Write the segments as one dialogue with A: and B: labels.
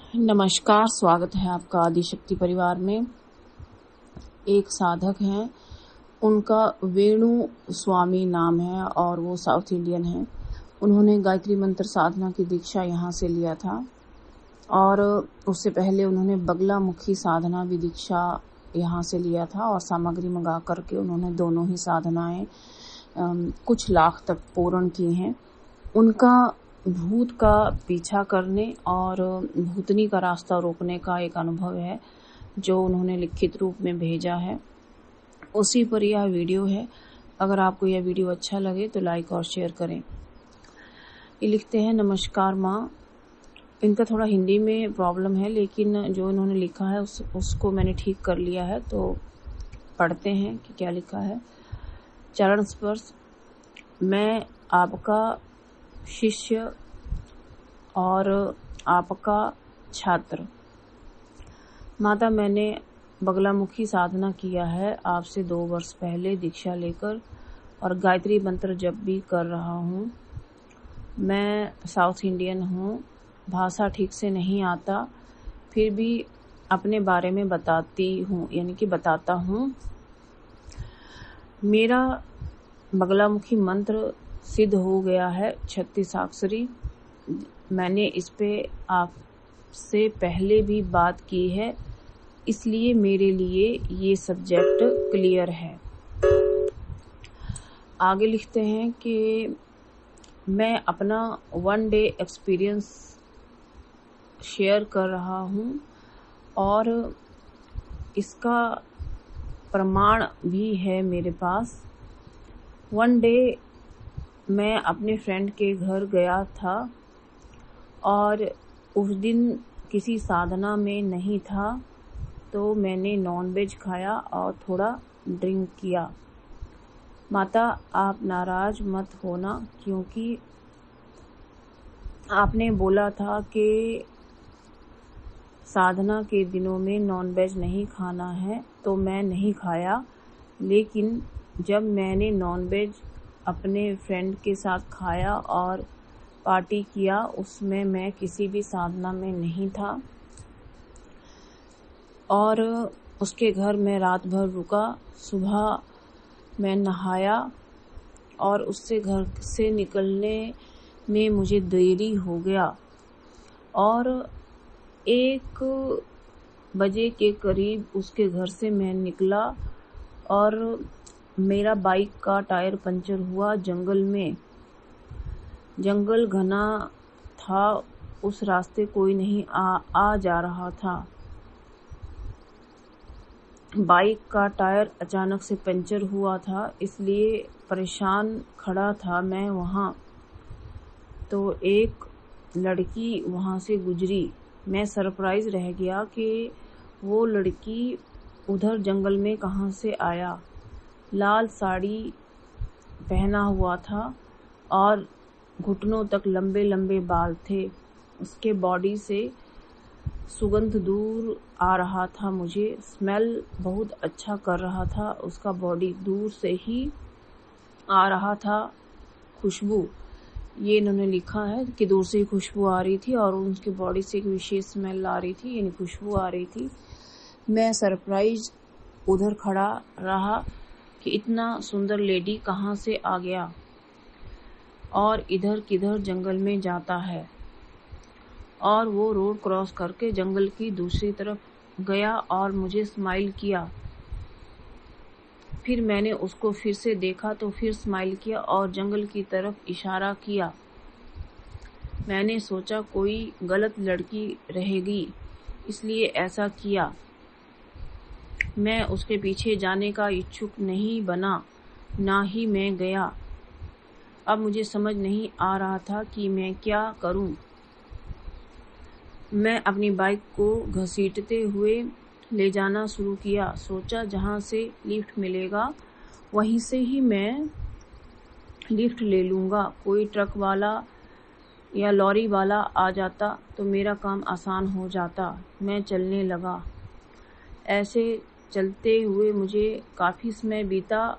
A: नमस्कार, स्वागत है आपका आदिशक्ति परिवार में। एक साधक हैं, उनका वेणु स्वामी नाम है और वो साउथ इंडियन हैं। उन्होंने गायत्री मंत्र साधना की दीक्षा यहाँ से लिया था और उससे पहले उन्होंने बगला मुखी साधना भी दीक्षा यहाँ से लिया था और सामग्री मंगा करके उन्होंने दोनों ही साधनाएं कुछ लाख तक पूर्ण की हैं। उनका भूत का पीछा करने और भूतनी का रास्ता रोकने का एक अनुभव है जो उन्होंने लिखित रूप में भेजा है, उसी पर यह वीडियो है। अगर आपको यह वीडियो अच्छा लगे तो लाइक और शेयर करें। ये लिखते हैं, नमस्कार माँ। इनका थोड़ा हिंदी में प्रॉब्लम है, लेकिन जो इन्होंने लिखा है उसको मैंने ठीक कर लिया है, तो पढ़ते हैं कि क्या लिखा है। चरण स्पर्श। मैं आपका शिष्य और आपका छात्र। माता, मैंने बगलामुखी साधना किया है आपसे 2 वर्ष पहले दीक्षा लेकर और गायत्री मंत्र जप भी कर रहा हूँ। मैं साउथ इंडियन हूँ, भाषा ठीक से नहीं आता, फिर भी अपने बारे में बताती हूँ, यानी कि बताता हूँ। मेरा बगलामुखी मंत्र सिद्ध हो गया है, 36 अक्षरी। मैंने इस पे आपसे पहले भी बात की है, इसलिए मेरे लिए ये सब्जेक्ट क्लियर है। आगे लिखते हैं कि मैं अपना 1 डे एक्सपीरियंस शेयर कर रहा हूँ और इसका प्रमाण भी है मेरे पास। 1 डे मैं अपने फ्रेंड के घर गया था और उस दिन किसी साधना में नहीं था, तो मैंने नॉनवेज खाया और थोड़ा ड्रिंक किया। माता, आप नाराज मत होना, क्योंकि आपने बोला था कि साधना के दिनों में नॉनवेज नहीं खाना है, तो मैं नहीं खाया। लेकिन जब मैंने नॉनवेज अपने फ्रेंड के साथ खाया और पार्टी किया, उसमें मैं किसी भी साधना में नहीं था और उसके घर में रात भर रुका। सुबह मैं नहाया और उससे घर से निकलने में मुझे देरी हो गया और 1 बजे के करीब उसके घर से मैं निकला और मेरा बाइक का टायर पंचर हुआ जंगल में। जंगल घना था, उस रास्ते कोई नहीं आ जा रहा था। बाइक का टायर अचानक से पंचर हुआ था, इसलिए परेशान खड़ा था मैं वहाँ। तो एक लड़की वहाँ से गुजरी। मैं सरप्राइज रह गया कि वो लड़की उधर जंगल में कहाँ से आया। लाल साड़ी पहना हुआ था और घुटनों तक लंबे लंबे बाल थे। उसके बॉडी से सुगंध दूर आ रहा था, मुझे स्मेल बहुत अच्छा कर रहा था। उसका बॉडी दूर से ही आ रहा था, खुशबू। ये इन्होंने लिखा है कि दूर से ही खुशबू आ रही थी और उनकी बॉडी से एक विशेष स्मेल आ रही थी, यानी खुशबू आ रही थी। मैं सरप्राइज उधर खड़ा रहा कि इतना सुंदर लेडी कहाँ से आ गया और इधर किधर जंगल में जाता है। और वो रोड क्रॉस करके जंगल की दूसरी तरफ गया और मुझे स्माइल किया। फिर मैंने उसको फिर से देखा तो फिर स्माइल किया और जंगल की तरफ इशारा किया। मैंने सोचा कोई गलत लड़की रहेगी, इसलिए ऐसा किया। मैं उसके पीछे जाने का इच्छुक नहीं बना, ना ही मैं गया। अब मुझे समझ नहीं आ रहा था कि मैं क्या करूं। मैं अपनी बाइक को घसीटते हुए ले जाना शुरू किया। सोचा जहां से लिफ्ट मिलेगा वहीं से ही मैं लिफ्ट ले लूंगा। कोई ट्रक वाला या लॉरी वाला आ जाता तो मेरा काम आसान हो जाता। मैं चलने लगा। ऐसे चलते हुए मुझे काफ़ी समय बीता,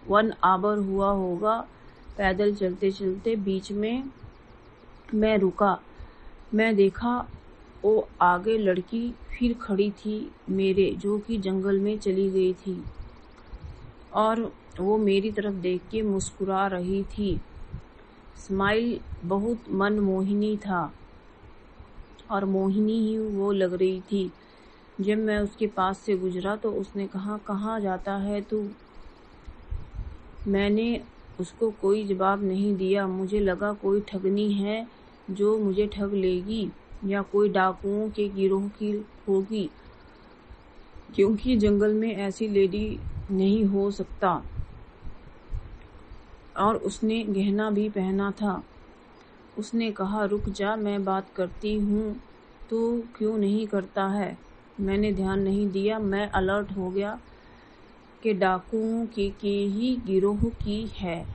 A: 1 आवर हुआ होगा। पैदल चलते चलते बीच में मैं रुका। मैं देखा वो आगे लड़की फिर खड़ी थी मेरे, जो कि जंगल में चली गई थी, और वो मेरी तरफ देख के मुस्कुरा रही थी। स्माइल बहुत मनमोहिनी था और मोहिनी ही वो लग रही थी। जब मैं उसके पास से गुजरा तो उसने कहा, कहाँ जाता है तू? मैंने उसको कोई जवाब नहीं दिया। मुझे लगा कोई ठगनी है जो मुझे ठग लेगी या कोई डाकुओं के गिरोह की होगी, क्योंकि जंगल में ऐसी लेडी नहीं हो सकता, और उसने गहना भी पहना था। उसने कहा, रुक जा, मैं बात करती हूँ, तू क्यों नहीं करता है? मैंने ध्यान नहीं दिया। मैं अलर्ट हो गया कि डाकुओं के ही गिरोह की है।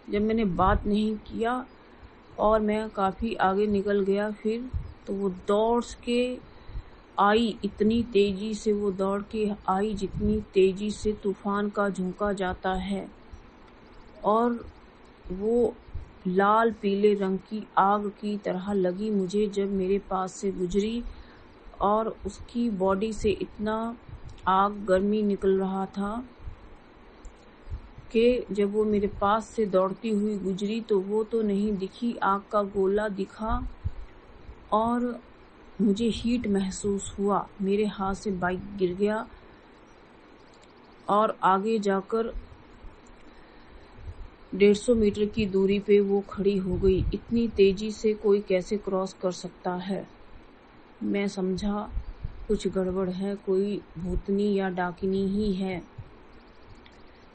A: जब मैंने बात नहीं किया और मैं काफ़ी आगे निकल गया फिर, तो वो दौड़ के आई, इतनी तेजी से वो दौड़ के आई जितनी तेजी से तूफान का झोंका जाता है, और वो लाल पीले रंग की आग की तरह लगी मुझे जब मेरे पास से गुजरी, और उसकी बॉडी से इतना आग गर्मी निकल रहा था कि जब वो मेरे पास से दौड़ती हुई गुजरी तो वो तो नहीं दिखी, आग का गोला दिखा, और मुझे हीट महसूस हुआ। मेरे हाथ से बाइक गिर गया और आगे जाकर 150 मीटर की दूरी पे वो खड़ी हो गई। इतनी तेजी से कोई कैसे क्रॉस कर सकता है? मैं समझा कुछ गड़बड़ है, कोई भूतनी या डाकिनी ही है।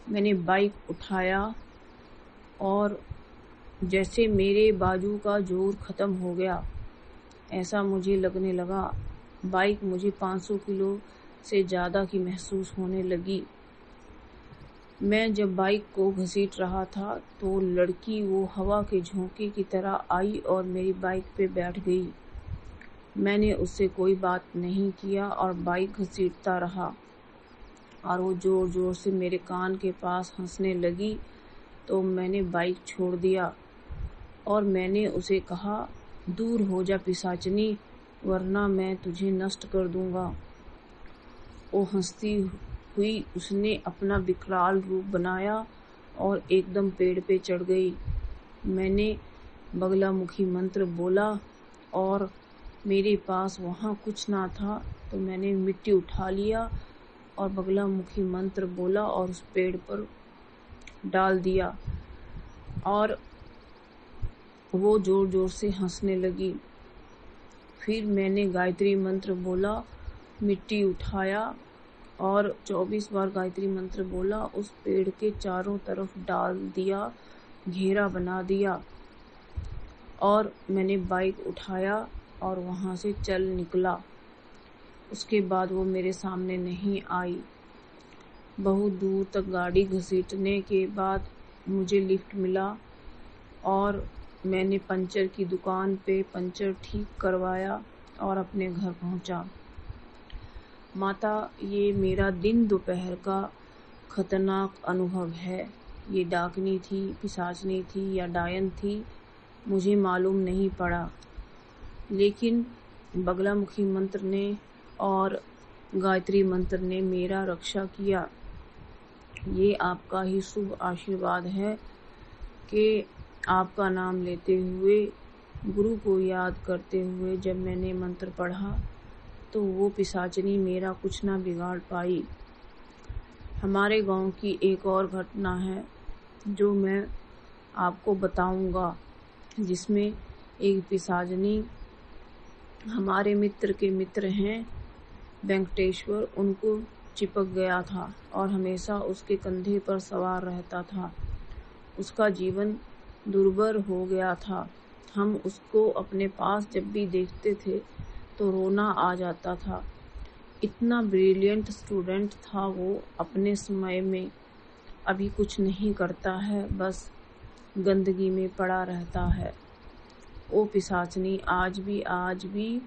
A: मैंने बाइक उठाया और जैसे मेरे बाजू का जोर खत्म हो गया ऐसा मुझे लगने लगा। बाइक मुझे 500 किलो से ज़्यादा की महसूस होने लगी। मैं जब बाइक को घसीट रहा था तो लड़की वो हवा के झोंके की तरह आई और मेरी बाइक पे बैठ गई। मैंने उससे कोई बात नहीं किया और बाइक घसीटता रहा, और वो जोर जोर से मेरे कान के पास हंसने लगी। तो मैंने बाइक छोड़ दिया और मैंने उसे कहा, दूर हो जा पिशाचनी, वरना मैं तुझे नष्ट कर दूंगा। वो हंसती हुई उसने अपना विकराल रूप बनाया और एकदम पेड़ पे चढ़ गई। मैंने बगलामुखी मंत्र बोला और मेरे पास वहाँ कुछ ना था, तो मैंने मिट्टी उठा लिया और बगलामुखी मंत्र बोला और उस पेड़ पर डाल दिया, और वो जोर जोर से हंसने लगी। फिर मैंने गायत्री मंत्र बोला, मिट्टी उठाया और 24 बार गायत्री मंत्र बोला, उस पेड़ के चारों तरफ डाल दिया, घेरा बना दिया, और मैंने बाइक उठाया और वहाँ से चल निकला। उसके बाद वो मेरे सामने नहीं आई। बहुत दूर तक गाड़ी घसीटने के बाद मुझे लिफ्ट मिला और मैंने पंचर की दुकान पे पंचर ठीक करवाया और अपने घर पहुंचा। माता, ये मेरा दिन दोपहर का खतरनाक अनुभव है। ये डाकनी थी, पिशाचनी थी या डायन थी, मुझे मालूम नहीं पड़ा, लेकिन बगलामुखी मंत्र ने और गायत्री मंत्र ने मेरा रक्षा किया। ये आपका ही शुभ आशीर्वाद है कि आपका नाम लेते हुए, गुरु को याद करते हुए जब मैंने मंत्र पढ़ा तो वो पिशाचनी मेरा कुछ ना बिगाड़ पाई। हमारे गांव की एक और घटना है जो मैं आपको बताऊंगा, जिसमें एक पिशाचनी हमारे मित्र के मित्र हैं वेंकटेश्वर, उनको चिपक गया था और हमेशा उसके कंधे पर सवार रहता था। उसका जीवन दुर्भर हो गया था। हम उसको अपने पास जब भी देखते थे तो रोना आ जाता था। इतना ब्रिलियंट स्टूडेंट था वो अपने समय में। अभी कुछ नहीं करता है, बस गंदगी में पड़ा रहता है। वो पिशाचनी आज भी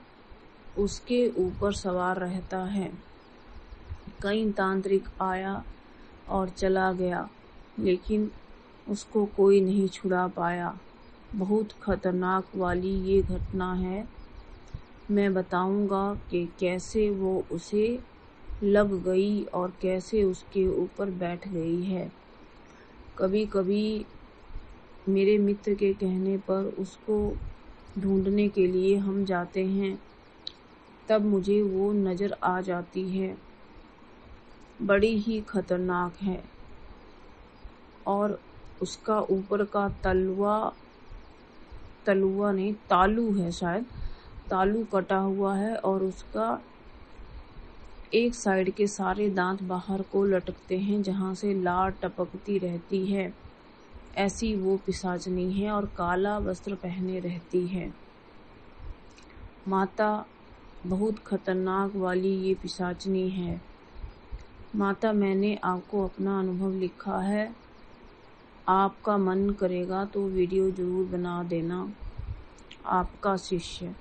A: उसके ऊपर सवार रहता है। कई तांत्रिक आया और चला गया, लेकिन उसको कोई नहीं छुड़ा पाया। बहुत खतरनाक वाली ये घटना है। मैं बताऊंगा कि कैसे वो उसे लग गई और कैसे उसके ऊपर बैठ गई है। कभी कभी मेरे मित्र के कहने पर उसको ढूंढने के लिए हम जाते हैं, तब मुझे वो नज़र आ जाती है। बड़ी ही खतरनाक है और उसका ऊपर का तलुआ नहीं, तालू है शायद, तालू कटा हुआ है और उसका एक साइड के सारे दांत बाहर को लटकते हैं जहां से लार टपकती रहती है। ऐसी वो पिशाचनी है और काला वस्त्र पहने रहती है। माता, बहुत खतरनाक वाली ये पिशाचनी है। माता, मैंने आपको अपना अनुभव लिखा है, आपका मन करेगा तो वीडियो जरूर बना देना। आपका शिष्य।